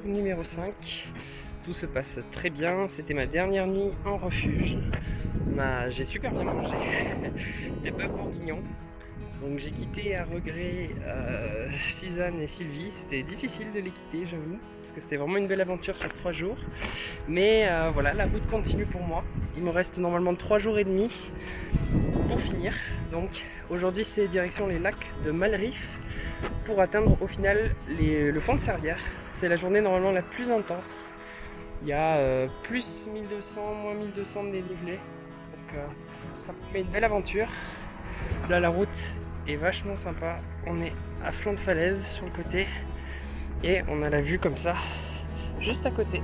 Numéro 5, tout se passe très bien, c'était ma dernière nuit en refuge. J'ai super bien mangé des bœufs bourguignons. Donc j'ai quitté à regret Suzanne et Sylvie. C'était difficile de les quitter, j'avoue, parce que c'était vraiment une belle aventure sur 3 jours. Mais voilà, la route continue pour moi. Il me reste normalement 3 jours et demi pour finir. Donc aujourd'hui c'est direction les lacs de Malriff pour atteindre au final le fond de Servières. C'est la journée normalement la plus intense. Il y a plus 1200, moins 1200 de dénivelé. Donc ça met une belle aventure. Là la route est vachement sympa. On est à flanc de falaise sur le côté. Et on a la vue comme ça, juste à côté.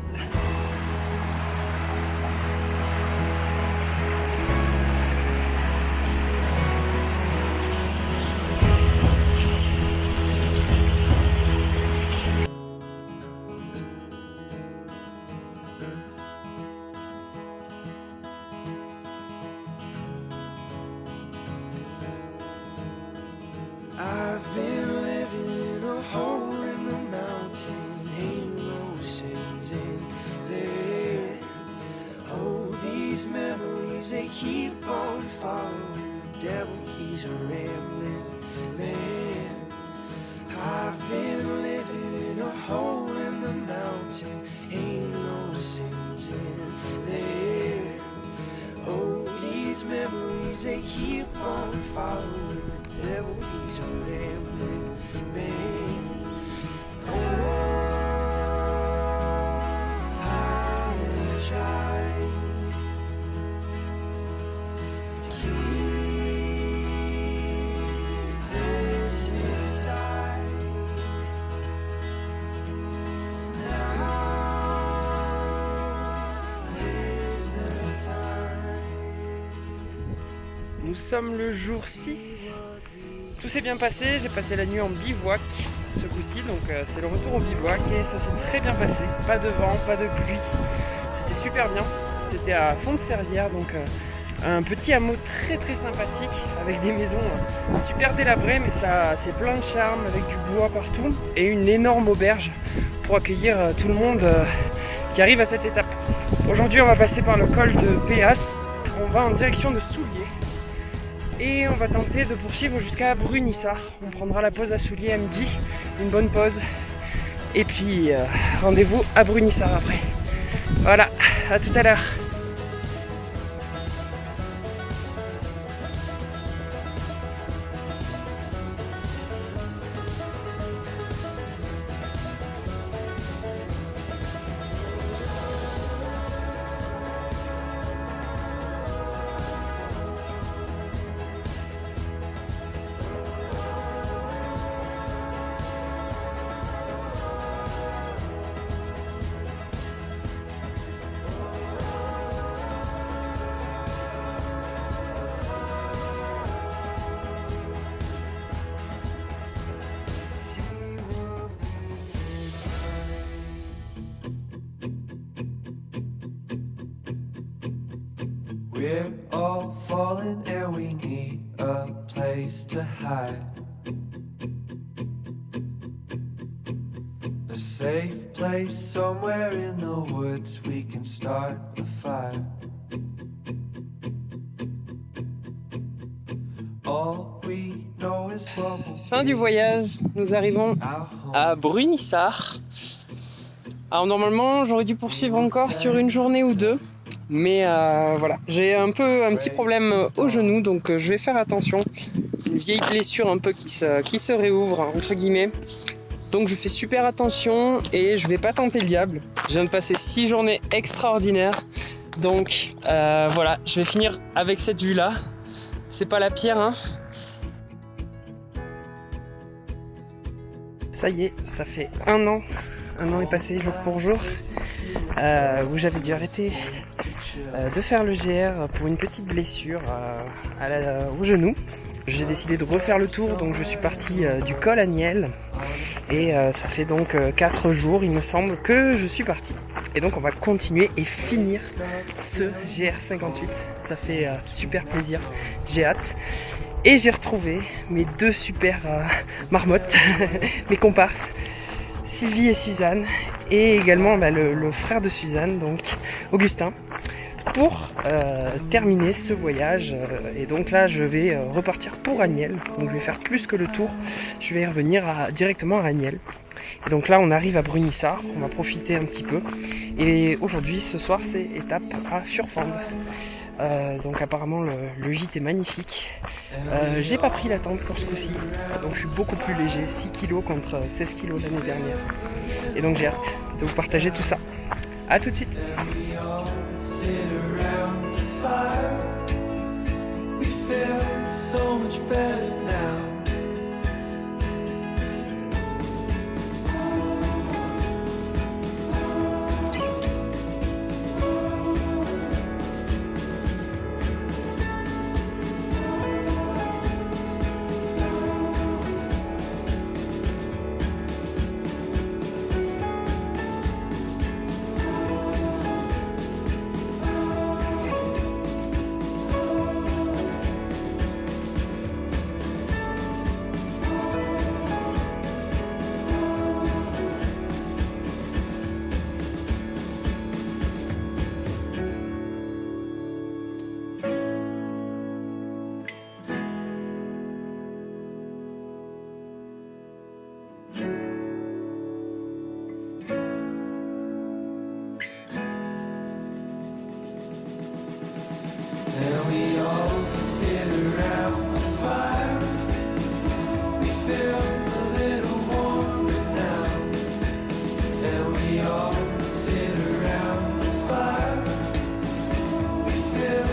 I've been living in a hole in the mountain, ain't no sins in there. Oh, these memories, they keep on following the devil, he's a rambling man. I've been living in a hole in the mountain, ain't no sins in there. Oh, these memories, they keep on following the devil, he's a rambling man. Oh, I try to keep this inside. Nous sommes le jour 6. Tout s'est bien passé, j'ai passé la nuit en bivouac ce coup-ci, donc c'est le retour au bivouac et ça s'est très bien passé. Pas de vent, pas de pluie, c'était super bien. C'était à Fond de Servières, donc un petit hameau très très sympathique avec des maisons super délabrées, mais ça c'est plein de charme avec du bois partout et une énorme auberge pour accueillir tout le monde qui arrive à cette étape. Aujourd'hui on va passer par le col de Péas, on va en direction de Souliers. Et on va tenter de poursuivre jusqu'à Brunissart. On prendra la pause à Souliers à midi, une bonne pause. Et puis rendez-vous à Brunissart après. Voilà, à tout à l'heure. We're all falling and we need a place to hide. A safe place somewhere in the woods we can start a fire. All we know is what we'll Fin du voyage, nous arrivons à Brunissart. Alors normalement j'aurais dû poursuivre encore sur une journée ou deux. Mais voilà, j'ai un petit problème au genou, donc je vais faire attention. Une vieille blessure un peu qui se réouvre, entre guillemets. Donc je fais super attention et je vais pas tenter le diable. Je viens de passer 6 journées extraordinaires. Donc voilà, je vais finir avec cette vue-là. C'est pas la pire, hein. Ça y est, ça fait un an est passé jour pour jour. où j'avais dû arrêter de faire le GR pour une petite blessure au genou. J'ai décidé de refaire le tour, donc je suis parti du col à Niel et ça fait donc 4 jours il me semble que je suis parti. Et donc on va continuer et finir ce GR58, ça fait super plaisir, j'ai hâte. Et j'ai retrouvé mes 2 super marmottes, mes comparses, Sylvie et Suzanne, et également le frère de Suzanne, donc Augustin, pour terminer ce voyage. Et donc là je vais repartir pour Asnières, donc je vais faire plus que le tour, je vais revenir directement à Asnières. Et donc là on arrive à Brunissart, on va profiter un petit peu, et aujourd'hui ce soir c'est étape à Furfand. Donc apparemment le gîte est magnifique. J'ai pas pris la tente pour ce coup-ci, donc je suis beaucoup plus léger, 6 kg contre 16 kg l'année dernière. Et donc j'ai hâte de vous partager tout ça. A tout de suite. And we all sit around the fire. We feel a little warmer now. And we all sit around the fire. We feel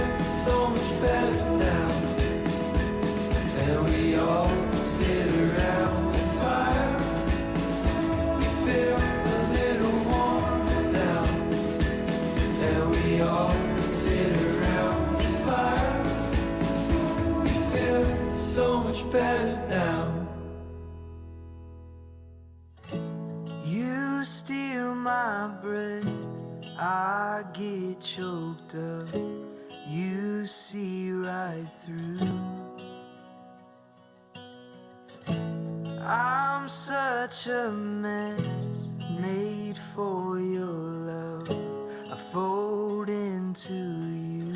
so much better now. And we all sit around the fire. We feel a little warmer now. And we all sit around so much better now. You steal my breath, I get choked up. You see right through. I'm such a mess, made for your love. I fold into you.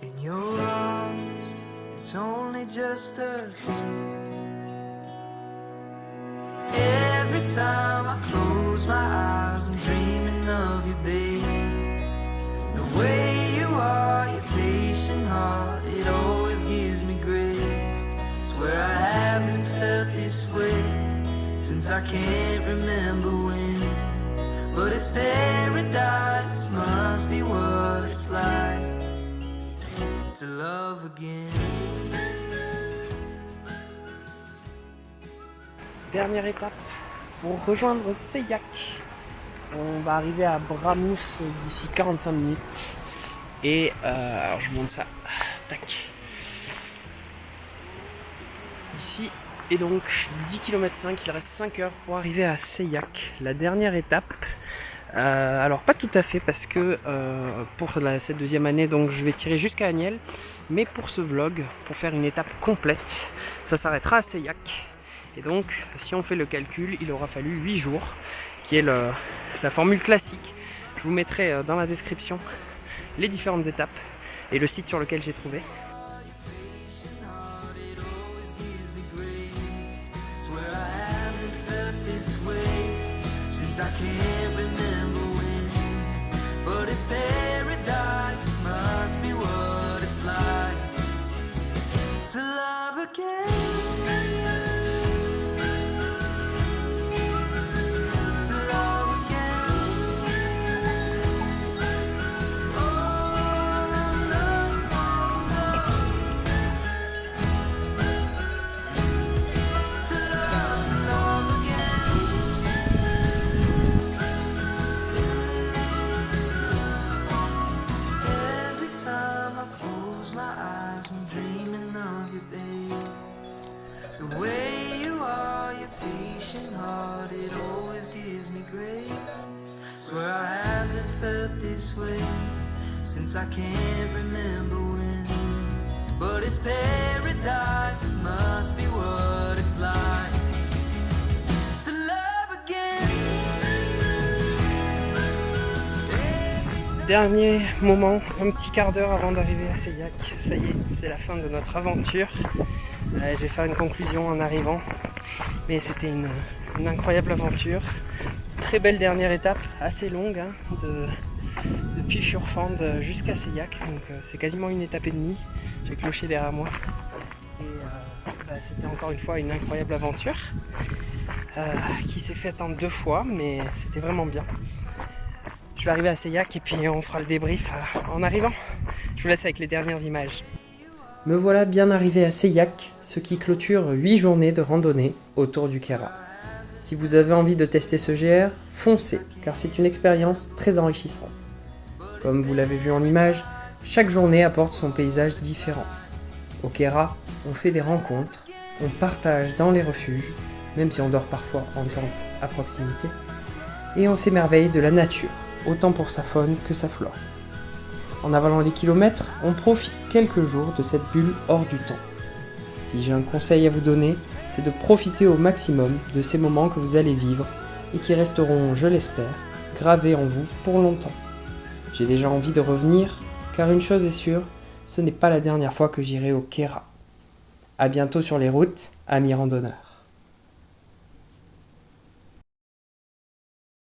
In your arms, it's only just us two. Every time I close my eyes, I'm dreaming of you, babe. The way you are, your patient heart, it always gives me grace. Swear I haven't felt this way since I can't remember when. But it's paradise, this must be what it's like to love again. Dernière étape pour rejoindre Seillac. On va arriver à Bramous d'ici 45 minutes. Et alors je monte ça. Tac. Ici. Et donc 10 km 5, il reste 5 heures pour arriver à Seillac. La dernière étape. Alors pas tout à fait parce que pour cette deuxième année donc je vais tirer jusqu'à Asnières, mais pour ce vlog, pour faire une étape complète, ça s'arrêtera à Seillac. Et donc si on fait le calcul, il aura fallu 8 jours, qui est la formule classique. Je vous mettrai dans la description les différentes étapes et le site sur lequel j'ai trouvé. I can't remember when, but it's paradise, this must be what it's like to love again. To love again. Oh, no, no. To love again. Swear I haven't felt this way since I can't remember when. But it's paradise, it must be what it's like to love again. Dernier moment, un petit quart d'heure avant d'arriver à Seilhac. Ça y est, c'est la fin de notre aventure. Je vais faire une conclusion en arrivant. Mais c'était une incroyable aventure. Très belle dernière étape, assez longue, hein, depuis Furfand jusqu'à Seilhac. Donc c'est quasiment une étape et demie. J'ai cloché derrière moi. Et c'était encore une fois une incroyable aventure qui s'est faite en 2 fois, mais c'était vraiment bien. Je vais arriver à Seilhac et puis on fera le débrief en arrivant. Je vous laisse avec les dernières images. Me voilà bien arrivé à Seilhac, ce qui clôture 8 journées de randonnée autour du Kera. Si vous avez envie de tester ce GR, foncez, car c'est une expérience très enrichissante. Comme vous l'avez vu en image, chaque journée apporte son paysage différent. Au Kera, on fait des rencontres, on partage dans les refuges, même si on dort parfois en tente à proximité, et on s'émerveille de la nature, autant pour sa faune que sa flore. En avalant les kilomètres, on profite quelques jours de cette bulle hors du temps. Si j'ai un conseil à vous donner, c'est de profiter au maximum de ces moments que vous allez vivre et qui resteront, je l'espère, gravés en vous pour longtemps. J'ai déjà envie de revenir, car une chose est sûre, ce n'est pas la dernière fois que j'irai au Kera. A bientôt sur les routes, amis randonneurs.